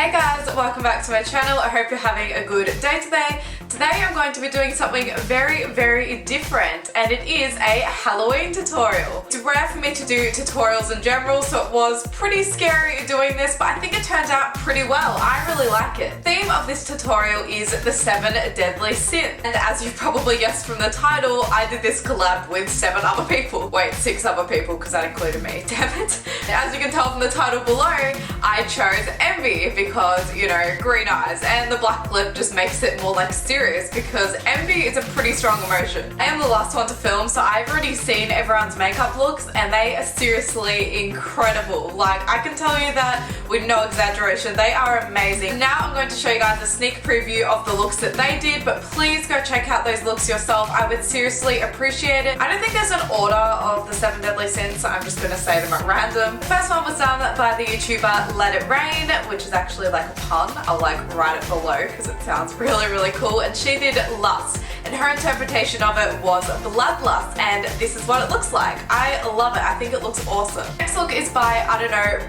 Hey guys, welcome back to my channel. I hope you're having a good day today. Today I'm going to be doing something very different, and it is a Halloween tutorial. It's rare for me to do tutorials in general, so it was pretty scary doing this, but I think it turned out pretty well. I really like it. The theme of this tutorial is the 7 deadly sins, and as you probably guessed from the title, I did this collab with 7 other people. Wait, 6 other people, because that included me, damn it. As you can tell from the title below, I chose envy because, you know, green eyes, and the black lip just makes it more like serious because envy is a pretty strong emotion. I am the last one to film, so I've already seen everyone's makeup looks and they are seriously incredible. Like, I can tell you that with no exaggeration, they are amazing. Now I'm going to show you guys a sneak preview of the looks that they did, but please go check out those looks yourself. I would seriously appreciate it. I don't think there's an order of the 7 deadly sins, so I'm just going to say them at random. The first one was done by the YouTuber Let It Rain, which is actually like a pun. I'll like write it below because it sounds really cool. And she did lust, and her interpretation of it was bloodlust, and this is what it looks like. I love it. I think it looks awesome. Next look is by,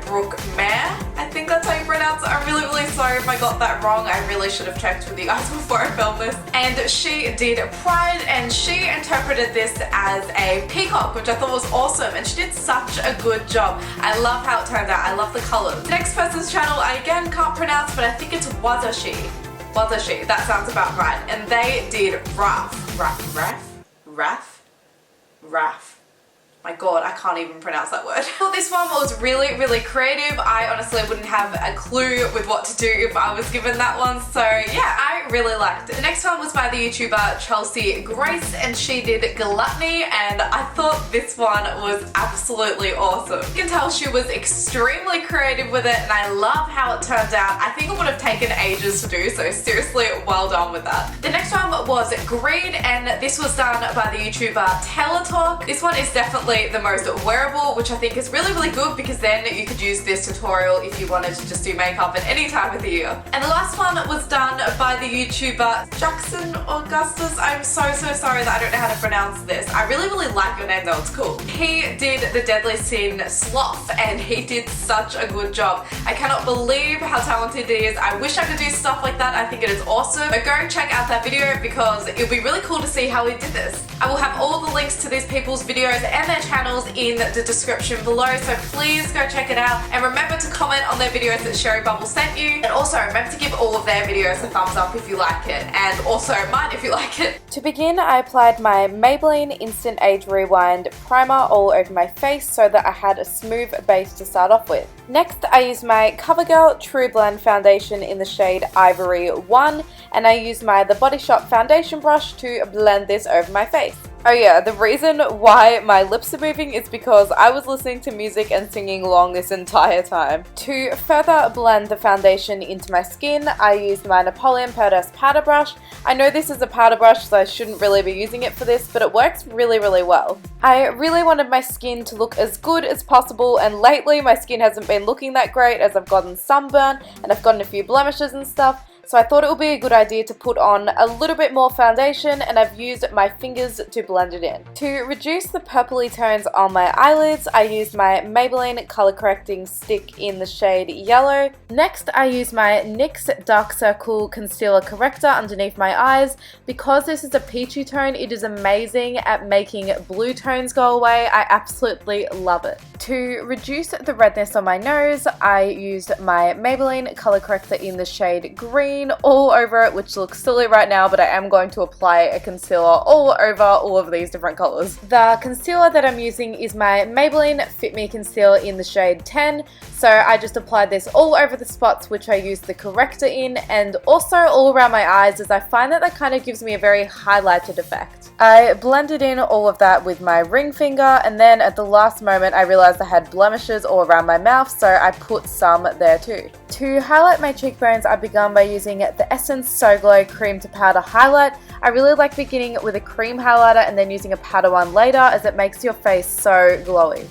brookemaree. I think that's how you pronounce it. I'm really sorry if I got that wrong. I really should have checked with you guys before I filmed this. And she did Pride, and she interpreted this as a peacock, which I thought was awesome, and she did such a good job. I love how it turned out. I love the colors. The next person's channel I again can't pronounce, but I think it's wazzashi. Wazzashi, that sounds about right. And they did Raff. My god, I can't even pronounce that word. Well, this one was really creative. I honestly wouldn't have a clue with what to do if I was given that one, so yeah, I really liked it. The next one was by the YouTuber ChelseaGrace, and she did Gluttony, and I thought this one was absolutely awesome. You can tell she was extremely creative with it, and I love how it turned out. I think it would have taken ages to do, so seriously, well done with that. The next one was Greed, and this was done by the YouTuber Taylar. This one is definitely the most wearable, which I think is really good because then you could use this tutorial if you wanted to just do makeup at any time of the year. And the last one was done by the YouTuber Jaxon, Augustus. I'm so sorry that I don't know how to pronounce this. I really like your name though, it's cool. He did the deadly sin Sloth, and he did such a good job. I cannot believe how talented he is. I wish I could do stuff like that. I think it is awesome. But go check out that video because it'll be really cool to see how he did this. I will have all the links to these people's videos and their channels in the description below, so please go check it out, and remember to comment on their videos that Sheribubble sent you, and also remember to give all of their videos a thumbs up if you like it, and also mine if you like it. To begin, I applied my Maybelline Instant Age Rewind primer all over my face so that I had a smooth base to start off with. Next, I used my CoverGirl True Blend foundation in the shade Ivory 1, and I used my The Body Shop foundation brush to blend this over my face. Oh yeah, the reason why my lips are moving is because I was listening to music and singing along this entire time. To further blend the foundation into my skin, I used my Napoleon Perdis powder brush. I know this is a powder brush, so I shouldn't really be using it for this, but it works really well. I really wanted my skin to look as good as possible, and lately my skin hasn't been looking that great as I've gotten sunburn and I've gotten a few blemishes and stuff. So I thought it would be a good idea to put on a little bit more foundation, and I've used my fingers to blend it in. To reduce the purpley tones on my eyelids, I used my Maybelline Color Correcting Stick in the shade Yellow. Next, I used my NYX Dark Circle Concealer Corrector underneath my eyes. Because this is a peachy tone, it is amazing at making blue tones go away. I absolutely love it. To reduce the redness on my nose, I used my Maybelline Color Corrector in the shade Green all over it, which looks silly right now, but I am going to apply a concealer all over all of these different colors. The concealer that I'm using is my Maybelline Fit Me Concealer in the shade 10, so I just applied this all over the spots which I used the corrector in, and also all around my eyes, as I find that kind of gives me a very highlighted effect. I blended in all of that with my ring finger, and then at the last moment I realized I had blemishes all around my mouth, so I put some there too. To highlight my cheekbones, I began by using the Essence So Glow Cream to Powder Highlight. I really like beginning with a cream highlighter and then using a powder one later, as it makes your face so glowy.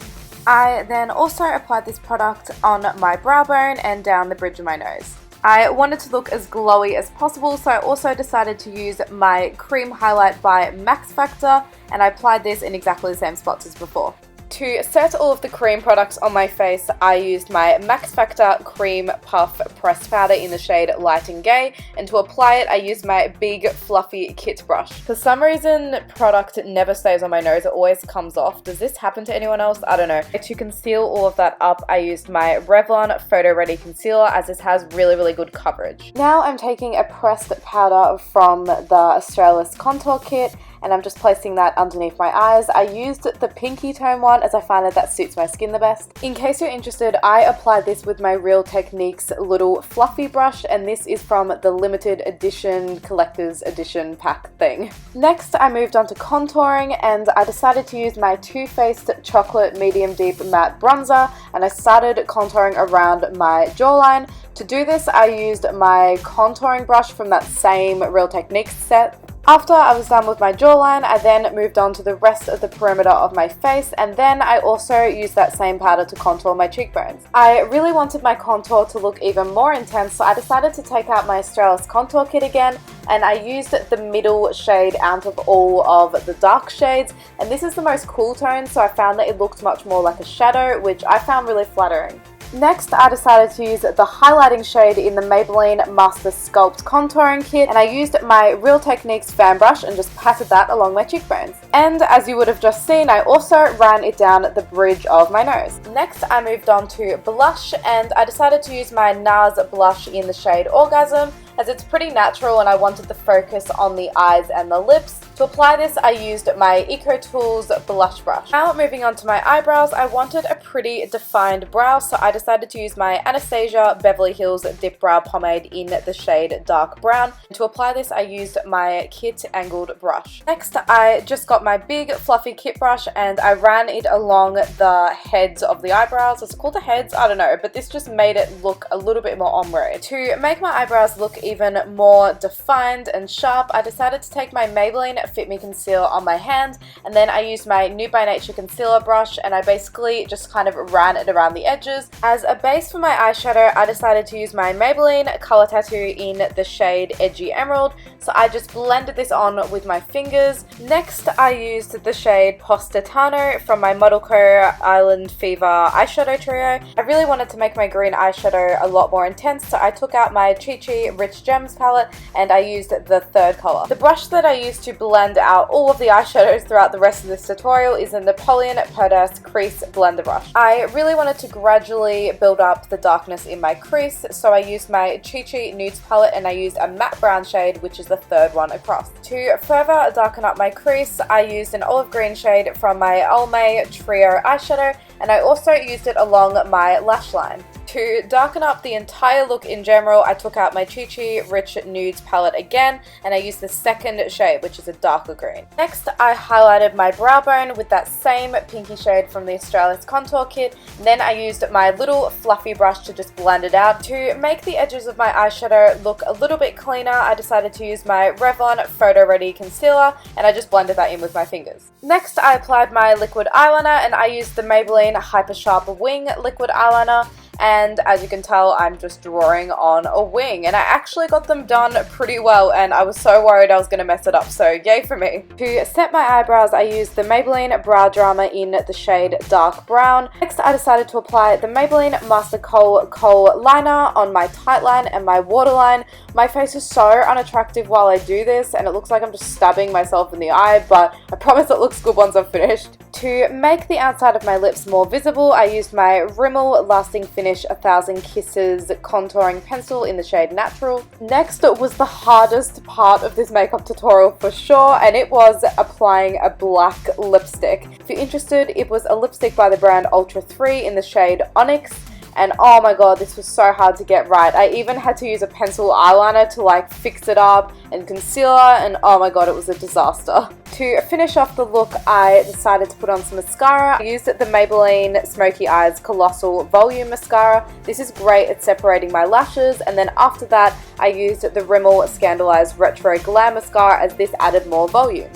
I then also applied this product on my brow bone and down the bridge of my nose. I wanted to look as glowy as possible, so I also decided to use my cream highlight by Max Factor, and I applied this in exactly the same spots as before. To set all of the cream products on my face, I used my Max Factor Cream Puff Pressed Powder in the shade Light and Gay, and to apply it I used my big fluffy kit brush. For some reason, product never stays on my nose, it always comes off. Does this happen to anyone else? I don't know. To conceal all of that up, I used my Revlon Photo Ready Concealer, as this has really good coverage. Now I'm taking a pressed powder from the Australis Contour Kit, and I'm just placing that underneath my eyes. I used the pinky tone one as I find that suits my skin the best. In case you're interested, I applied this with my Real Techniques little fluffy brush, and this is from the limited edition collector's edition pack thing. Next, I moved on to contouring, and I decided to use my Too Faced Chocolate Medium Deep Matte Bronzer, and I started contouring around my jawline. To do this, I used my contouring brush from that same Real Techniques set. After I was done with my jawline, I then moved on to the rest of the perimeter of my face, and then I also used that same powder to contour my cheekbones. I really wanted my contour to look even more intense, so I decided to take out my Australis Contour Kit again, and I used the middle shade out of all of the dark shades, and this is the most cool tone, so I found that it looked much more like a shadow, which I found really flattering. Next, I decided to use the highlighting shade in the Maybelline Master Sculpt Contouring Kit, and I used my Real Techniques fan brush and just patted that along my cheekbones. And as you would have just seen, I also ran it down the bridge of my nose. Next, I moved on to blush, and I decided to use my NARS blush in the shade Orgasm, as it's pretty natural and I wanted the focus on the eyes and the lips. To apply this, I used my EcoTools blush brush. Now moving on to my eyebrows, I wanted a pretty defined brow, so I decided to use my Anastasia Beverly Hills Dip Brow Pomade in the shade Dark Brown. And to apply this, I used my Kit Angled brush. Next, I just got my big fluffy kit brush and I ran it along the heads of the eyebrows. Is it called the heads? I don't know, but this just made it look a little bit more ombre. To make my eyebrows look even more defined and sharp, I decided to take my Maybelline Fit Me Concealer on my hand, and then I used my Nude by Nature concealer brush, and I basically just kind of ran it around the edges. As a base for my eyeshadow, I decided to use my Maybelline Color Tattoo in the shade Edgy Emerald, so I just blended this on with my fingers. Next, I used the shade Postetano from my Model Co. Island Fever eyeshadow trio. I really wanted to make my green eyeshadow a lot more intense, so I took out my Chi Chi Rich Gems palette and I used the third color. The brush that I used to blend out all of the eyeshadows throughout the rest of this tutorial is in the Napoleon Purdas Crease Blender Brush. I really wanted to gradually build up the darkness in my crease, so I used my Chi Chi Nudes palette and I used a matte brown shade, which is the third one across. To further darken up my crease, I used an olive green shade from my Almay Trio eyeshadow, and I also used it along my lash line. To darken up the entire look in general, I took out my Chi Chi Rich Nudes palette again, and I used the second shade, which is a darker green. Next, I highlighted my brow bone with that same pinky shade from the Australis Contour Kit. Then I used my little fluffy brush to just blend it out. To make the edges of my eyeshadow look a little bit cleaner, I decided to use my Revlon Photo Ready Concealer, and I just blended that in with my fingers. Next, I applied my liquid eyeliner, and I used the Maybelline Hyper Sharp Wing liquid eyeliner. And as you can tell, I'm just drawing on a wing, and I actually got them done pretty well, and I was so worried I was going to mess it up, so yay for me. To set my eyebrows, I used the Maybelline Brow Drama in the shade Dark Brown. Next, I decided to apply the Maybelline Master Kohl Liner on my tight line and my waterline. My face is so unattractive while I do this, and it looks like I'm just stabbing myself in the eye, but I promise it looks good once I'm finished. To make the outside of my lips more visible, I used my Rimmel Lasting Finish 1000 Kisses contouring pencil in the shade Natural. Next was the hardest part of this makeup tutorial for sure, and it was applying a black lipstick. If you're interested, it was a lipstick by the brand Ultra 3 in the shade Onyx. And oh my god, this was so hard to get right. I even had to use a pencil eyeliner to like fix it up, and concealer, and oh my god, it was a disaster. To finish off the look, I decided to put on some mascara. I used the Maybelline Smoky Eyes Colossal Volume Mascara. This is great at separating my lashes, and then after that, I used the Rimmel Scandalized Retro Glam Mascara, as this added more volume.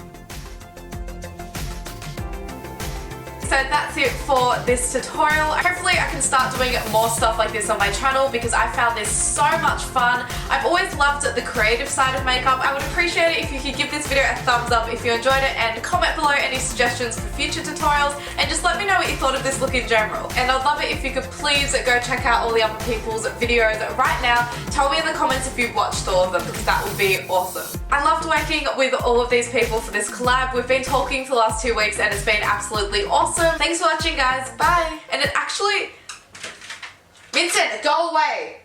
So So that's it for this tutorial. Hopefully I can start doing more stuff like this on my channel because I found this so much fun. I've always loved the creative side of makeup. I would appreciate it if you could give this video a thumbs up if you enjoyed it, and comment below any suggestions for future tutorials, and just let me know what you thought of this look in general. And I'd love it if you could please go check out all the other people's videos right now. Tell me in the comments if you've watched all of them because that would be awesome. I loved working with all of these people for this collab. We've been talking for the last 2 weeks and it's been absolutely awesome. Thanks for watching, guys. Bye. And it actually... Vincent, go away.